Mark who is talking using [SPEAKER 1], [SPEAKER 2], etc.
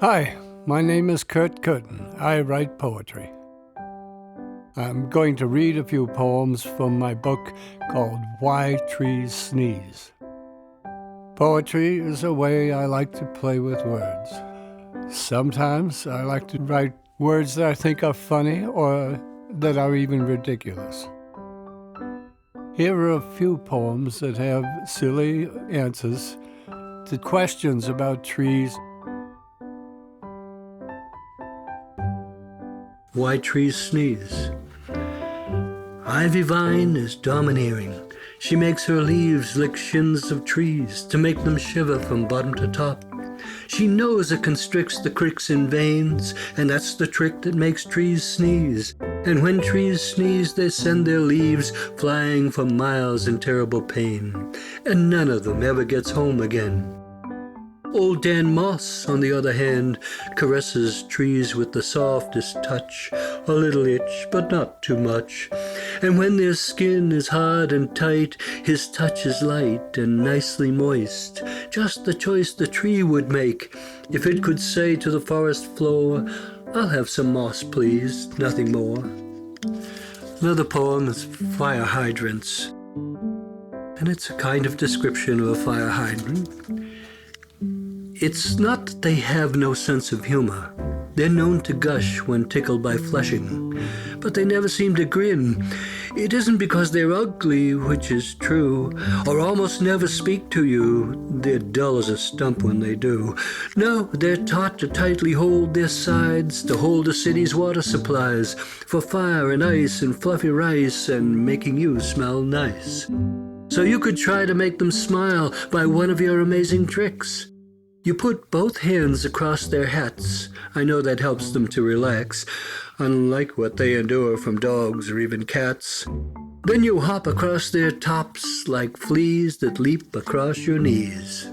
[SPEAKER 1] Hi, my name is Curtin. I write poetry. I'm going to read a few poems from my book called Why Trees Sneeze. Poetry is a way I like to play with words. Sometimes I like to write words that I think are funny or that are even ridiculous. Here are a few poems that have silly answers to questions about trees.
[SPEAKER 2] Why trees sneeze. Ivy vine is domineering. She makes her leaves lick shins of trees to make them shiver from bottom to top. She knows it constricts the cricks in veins, and that's the trick that makes trees sneeze. And when trees sneeze, they send their leaves flying for miles in terrible pain, and none of them ever gets home again. Old Dan Moss, on the other hand, caresses trees with the softest touch, a little itch, but not too much. And when their skin is hard and tight, his touch is light and nicely moist, just the choice the tree would make if it could say to the forest floor, "I'll have some moss, please, nothing more." Another poem is Fire Hydrants, and it's a kind of description of a fire hydrant. It's not that they have no sense of humor. They're known to gush when tickled by flushing, but they never seem to grin. It isn't because they're ugly, which is true, or almost never speak to you. They're dull as a stump when they do. No, they're taught to tightly hold their sides, to hold a city's water supplies, for fire and ice and fluffy rice and making you smell nice. So you could try to make them smile by one of your amazing tricks. You put both hands across their hats. I know that helps them to relax, unlike what they endure from dogs or even cats. Then you hop across their tops like fleas that leap across your knees.